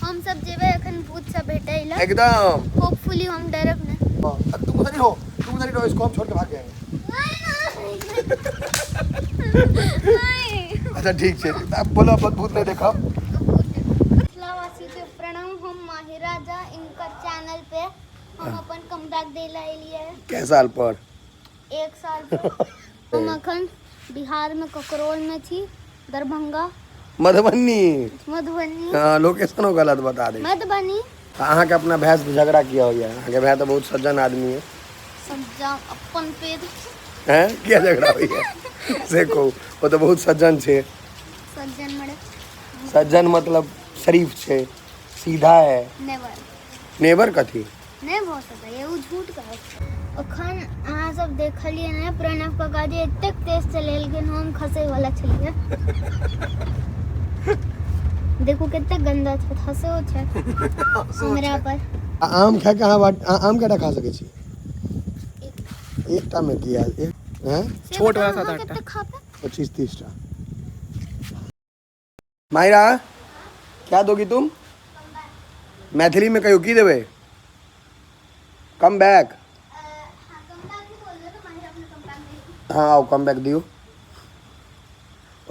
हम सब जेबे अखन भूत सब भेटैला एकदम होपफुली हम डरब ना। तुम उधर ही रहो, तुम उधर ही रहो, इसको हम छोड़ के भाग गए। अच्छा ठीक है, अब बोलो अब भूत नहीं देखा। मिथिलावासी के प्रणाम, हम माहिर राजा इनका चैनल पे हम अपन कमबैक देला एलिए कै साल पर? 1 साल पे। हम अखन बिहार में ककरोल में थी, दरभंगा मधुबनी। मधुबनी हाँ लोकेशन हो गलत बता दे। मधुबनी अहाँ के अपना भैंस से झगड़ा किया हो गया? अहाँ के भैंस तो बहुत सज्जन आदमी है। समझा अपन पेद हैं क्या झगड़ा हुई है से को? वो तो बहुत सज्जन छे। सज्जन मरे सज्जन मतलब शरीफ छे, सीधा है। नेवर नेबर कथी नहीं भऽ सकैए, उ झूठ कहै। अखन अहाँ सब देखलिए ने प्रणव काका जी एतेक तेज चलेलखिन, हम खसै वाला छलिए। देखो कितना गंदा छै, हंसो छै हमरा पर। आम खा के अहाँ आम केटा खा सकै छी? एकटा में किया एक हैं छोट वाला 7-8 टा खा पे 25-30 टा। मायरा क्या दोगी तुम? मैथिली में कहियो की देबे? Come back. हाँ आओ कम बैक दियो।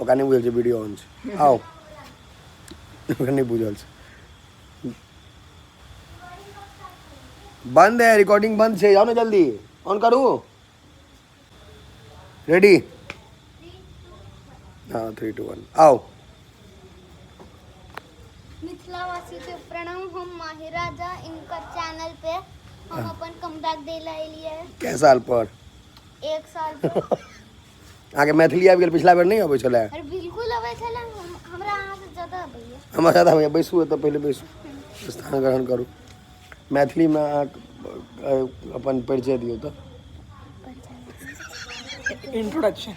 ओका नहीं बुझल छै वीडियो ऑन छै, आओ ओका नहीं बुझल छै। बंद है, रिकॉर्डिंग बंद छै, जाओ ना जल्दी ऑन करू। रेडी? हाँ 3 2 1 आओ। मिथिलावासी के प्रणाम, हम माहिर राजा इनका चैनल पे हम अपन कमबैक देला एलिए कै साल पर? 1 साल पे। आगे मैथिली आबि गेल, पिछला बेर नहीं अबै छलै। अरे बिल्कुल अबै छलै, हमरा अहाँ से ज्यादा अबैए। हमरा ज्यादा भैया बैसू तो पहले बैसू, स्थान ग्रहण करू। मैथिली में अहाँ अपन परिचय दियो तो। इंट्रोडक्शन।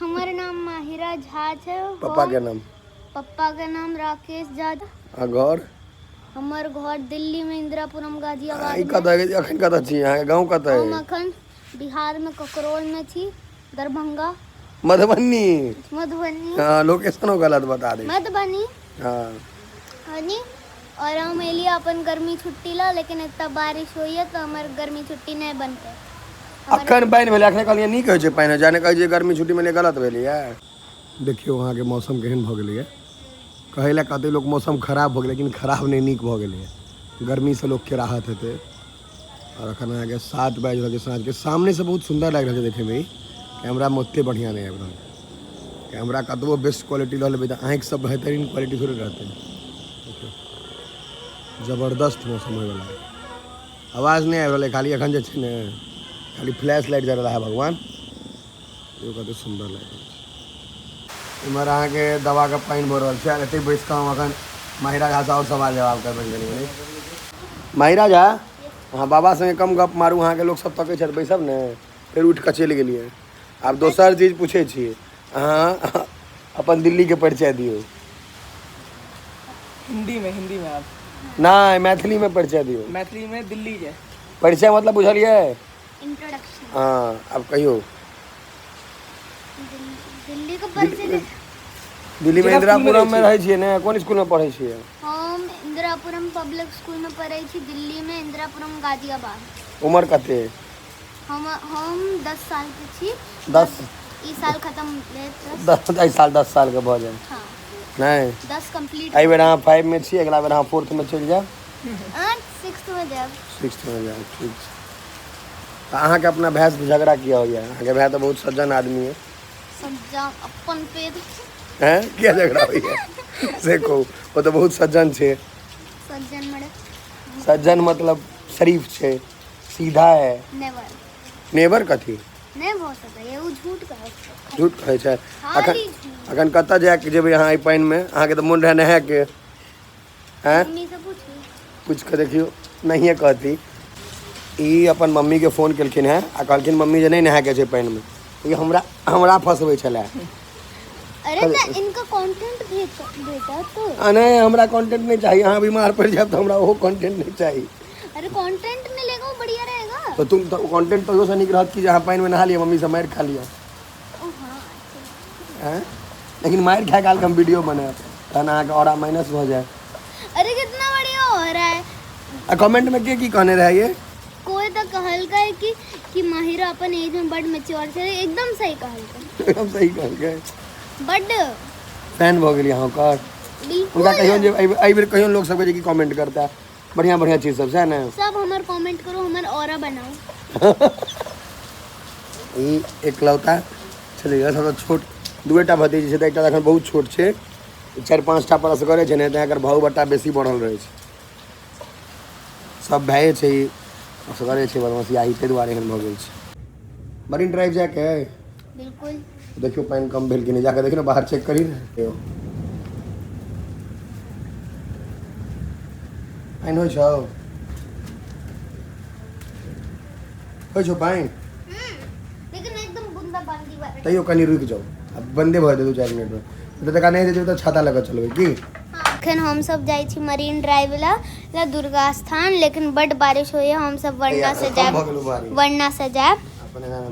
हमर नाम माहिरा झा छै। पापा के नाम? पप्पा के नाम राकेश झा। आ घर? हमर घर दिल्ली में इंदिरापुरम गाजियाबाद ई में। कतऽ अखन कतऽ छी अहाँ? गांव कतऽ हम है? अखन बिहार में ककरोल में थी, दरभंगा मधुबनी। मधुबनी हाँ लोकेशन हो गलत बता दे। मधुबनी हाँ हनी। और हम एलिए अपन गर्मी छुट्टी ला, लेकिन इतना बारिश हुई है तो हमार गर्मी छुट्टी नहीं बन पे। अखन पानि भेलै, अखने कहलियै नीक होइ छै पानि, जाने कहै छै गर्मी छुट्टी में गलत भेलै है। देखियो वहाँ के मौसम केहन भऽ गेलै है। कहै लए कहते लोग मौसम खराब भऽ गेलै, लेकिन खराब नहीं नीक भऽ गेलै है। गर्मी से लोग के राहत हेतै। और अखन अहाँके 7 बाजि रहल छै साँझ के। सामने से बहुत सुंदर लागि रहल छै देखे में। ई कैमरा में ओते बढ़िया नहीं आबि रहल। कैमरा कतबो बेस्ट क्वालिटी रहल तऽ आँखि सब बेहतरीन क्वालिटी थोड़े रहतै। जबरदस्त मौसम होय वाला है। आवाज नहीं आबि रहल है, खाली अखन जे छै ने खाली फ्लैश लाइट जल रहा है भगवान। ये कते सुंदर लग रहल छै। इमहर अहाँके दवा के पानि भऽ रहल छै। एते बैस कऽ हम अखन माहिरा झा से और सवाल जवाब करबै कनी। माहिरा झा अहाँ बाबा संगे कम गप मारू, अहाँके लोक सब तकै छथि, बैसब ने। फेर उठि कऽ चलि गेलियै। आब दोसर चीज पूछै छी, अहाँ अपन दिल्ली के परिचय दियौ। हिंदी में आप? नहीं मैथिली में परिचय दियौ। मैथिली में दिल्ली के परिचय मतलब बुझलियै? इंट्रोडक्शन। हाँ अब कहियो। दिल्ली का परिचय। दिल्ली में इंदिरापुरम में रहै छियै ने? कोन स्कूल में पढ़ै छियै? हम इंदिरापुरम पब्लिक स्कूल में पढ़ै छी, दिल्ली में इंदिरापुरम गाजियाबाद। उम्र कते? हम 10 साल के छी। 10 ई साल खत्म भेल। 10 साल के भऽ जाए। हाँ नहीं 10 कंप्लीट। एहि बेर अहाँ 5 में छी, अगला बेर अहाँ 4th में चलि जाएब। 6th में जाएब। 6th में जाएब, ठीक छै। तऽ अहाँके अपना भैंस से झगड़ा किया हो गया? अहाँके भैंस तो बहुत सज्जन आदमी है। समझा अपन पेद हैं क्या झगड़ा हुई है से को? वो तो बहुत सज्जन छे। सज्जन मरे सज्जन मतलब शरीफ छे, सीधा है। नेवर नेबर कथी नहीं भऽ सकैए, उ झूठ कहै। झूठ कहै छै। खाली अखन कतऽ जाके जेबै अहाँ? एहि पानि में अहाँके तऽ मोन रहै नहाय के। हैं मम्मी से पूछी। पूछ के देखियो, नहिए कहती। ई अपन मम्मी के फोन केलखिन हैं आ कहलखिन मम्मी जे नहीं नहाय के छै पानि में। ई हमरा फंसबै छलै। अरे तो इनका कंटेंट भेटा तो। नहीं हमरा कंटेंट नहीं चाहिए। अहाँ बीमार पड़ जाए तो हमरा वो कंटेंट नहीं चाहिए। अरे कंटेंट मिलेगा वो बढ़िया रहेगा। तो तुम तो कंटेंट तो से निक रहत कि जहाँ पानी में नहा लिया, मम्मी से मार खा लिया। हैं लेकिन मार खाए काल हम वीडियो बनाए तहन अहाँके और माइनस हो जाए। अरे कितना बढ़िया हो रहा है। कमेंट में के की कहने रहे ये कोई तो कहल का है कि माहिरा अपन एज में बड़ मैच्योर छे, एकदम सही कहल का। एकदम सही कहल के बड़ फैन भ गेली हां का बिल्कुल उनका कहियो जे आई बेर कहियो लोग सब के कमेंट करता बढ़िया बढ़िया चीज सब है ना सब हमार कमेंट करो, हमार ऑरा बनाओ। ई एकलौता चलिए सब छोट दुएटा भतीजी छै त एकटा एखन बहुत छोट छै, 4-5टा परस करे छै ने त एकर भाव बट्टा बेसी बढ़ल रहे छै। सब भाई छै असगरे छै बदमाशियाही ते दुआरे एहन भ गेल छै। मरीन ड्राइव जाके बिल्कुल देखियो पानी कम भेल कि नहीं जाके देखियो बाहर चेक करी ना पानी हो छौ पानी लेकिन एकदम बूंदा बांदी वाला। तैयो कनी रुक जाओ अब बंदे भर दे 2-4 मिनट में तो तक नहीं दे तो छाता लगा चलबे की। अखन हम सब जाई छी मरीन ड्राइव ला दुर्गा स्थान, लेकिन बड़ बारिश होय, हम सब वरना से जाब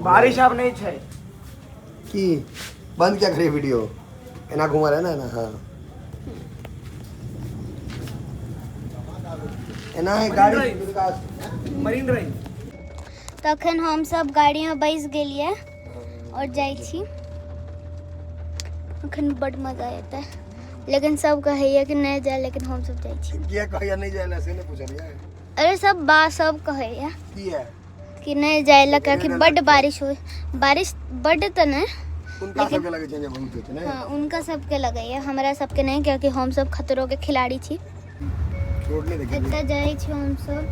बारिश अब नहीं छै की बंद क्या करे वीडियो एना घुमा रहे ना हां एना है गाड़ी दुर्गा मरीन ड्राइव। तखन हम सब गाड़ी में बैस गेलिए और जाई छी। अखन बड़ मजा आता है, लेकिन सब कहे कि नहीं जाए, लेकिन हम सब जाई छी। किया कहिया नहीं जाए से ने पूछलिए अरे सब सब कहे की है कि नहीं जाए कि बड़ बारिश हो, बारिश बड़ तो नहीं उनका सबके लगे छै बहुत होते ने। हाँ उनका सबके लगे है, हमरा सबके नहीं, क्योंकि हम सब खतरों के खिलाड़ी छी। छोड़ने देखिए एत्ता जाए छी हम सब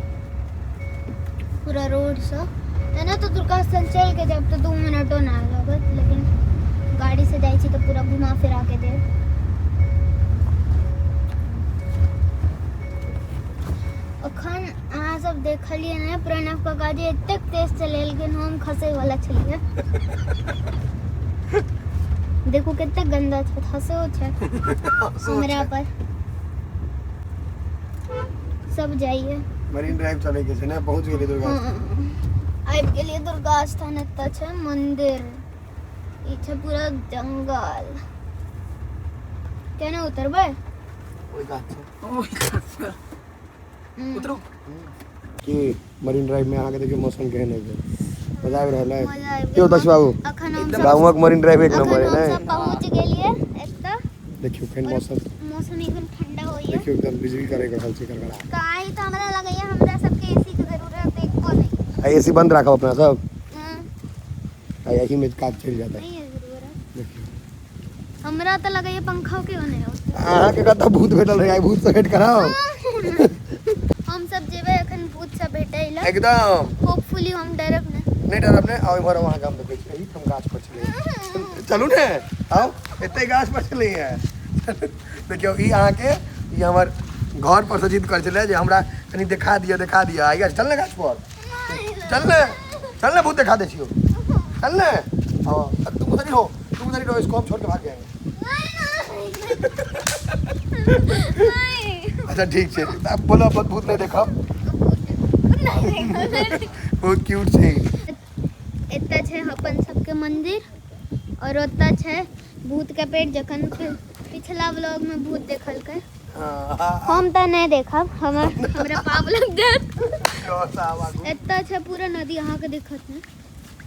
पूरा रोड से ना, तो दुर्गा स्थल चल के जब तो 2 मिनटो ना लगत, लेकिन गाड़ी से जाई छी तो पूरा घुमा फिरा के दे। अखन अहाँ सब देखलिए ना प्रणव काका जी एतेक तेज चलेलखिन, हम खसे वाला छलिए। देखो कितना गंदा छै, हंसो छै हमरा पर। सब जाइए मरीन ड्राइव चले के छै ने, पहुंच गेली दुर्गा आबि गेलिए दुर्गा स्थान। एतऽ छै मंदिर, ई छै पूरा जंगल। केना उतरबै? ओइ गाछ से उतरो की मरीन ड्राइव में आके देखियो मौसम केहन है, मजा आबि रहल है मजा आबि क्यों दस बाबू अखन हम गाँवक मरीन ड्राइव एक नंबर है सब ना। पहुंच गेलिए एतऽ। देखियो केहन मौसम एकदम ठंडा होइए। देखियो एकदम बिजली करे रहल छै करगड़ा। काहे तो हमरा लगैया हमरा सबके एसी के जरूरत एको नहीं। आ एसी बंद राखब अपना सब, हां आ यही में काज चल जाता है। नहीं है जरूरत। देखियो हमरा तो लगैया पंखा के नहीं होता। अहाँ के कतऽ भूत भेटल रहे, भूत से भेट कराओ। हम सब जेबै अखन भूत से भेटै ला, एकदम होपफुली हम डरब नहीं डरब ने। आओ इमहर वहां काम देखे छी, हम गाछ पर चले चलू ने, आओ एते गाछ पर चले है। देखियो ई अहाँ के ई हमर घर पर से जिद कर चले जे हमरा कनी दिखा दिया आइया चल ने गाछ पर, चल ने भूत दिखा दे छियो, चल ने। हां तुम उधर ही रहो, इसको हम छोड़ के भाग जाएंगे। अच्छा ठीक है, अब बोलो अपन भूत नहीं देखा, बहुत क्यूट छै। एतऽ छै अपन सबके मंदिर और ओतऽ छै भूत के पेट। जखन पिछला व्लॉग में भूत देखल के हम तो नहीं देखब, हमरा पाप लग जात। एतऽ छै पूरा नदी, अहाँ के दिखत ने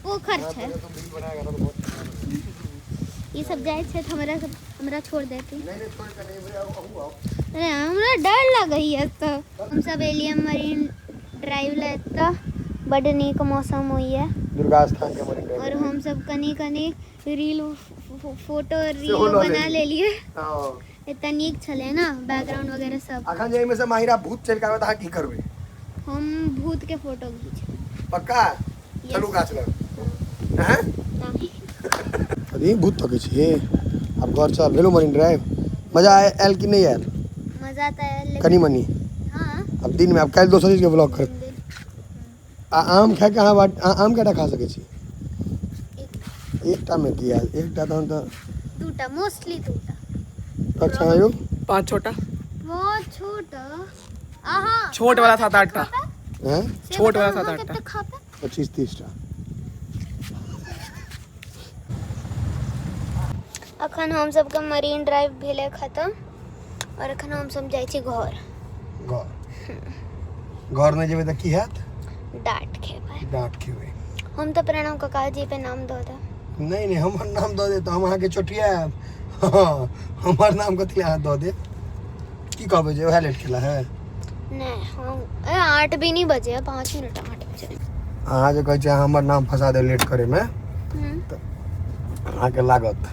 पोखर छै। ये सब जाए छै तो हमरा छोड़ देती। अरे हमरा डर लगैया। तो हम सब एलिए मरीन ड्राइव ला, एतऽ बड़ नीक मौसम होइए दुर्गा स्थान के मरीन ड्राइव। और हम सब कनी रील फोटो बना लेलिए। इतना नीक छले ना बैकग्राउंड वगैरह सब। अखन जे में से माहिरा भूत चल के आवे त की करबे? हम भूत के फोटो खींचब पक्का। चलू गाछ लग हैं नहीं। अरे भूत थके छी, अब घर चल गेलो मरीन ड्राइव। मजा आयल कि नहीं आयल? मजा तो आयल, लेकिन कनी मनी हां अब दिन में अब कल दोसर चीज के ब्लॉग कर। आम खाए के अहाँ आम केटा खा सके छी? एकटा में की आयल, एकटा तहन त दूटा, मोस्टली दूटा। अच्छा आयो 5 छोटा, बहुत छोटा। आहा छोट वाला 7-8 टा, हैं छोट वाला 7-8 टा, 25-30 टा। अखन हम सबके मरीन ड्राइव भेले खत्म और अखन हम सब जाई छी घर। घर नहीं जेबे तो की हैत डांट खेबै डांट खेबे हम तो प्रणव काका जी पे नाम दो दे नहीं हमर नाम दो दे तो हम अहाँ के चोटिया हमर नाम कथी अहाँ दो दे की कहबे जे ओहे लेट केला है नहीं हम 8 भी नहीं बजे 5 मिनट 8 बजे अहाँ जे कहै छै हमर नाम फंसा दे लेट करे में हम्म। अहाँ के लागत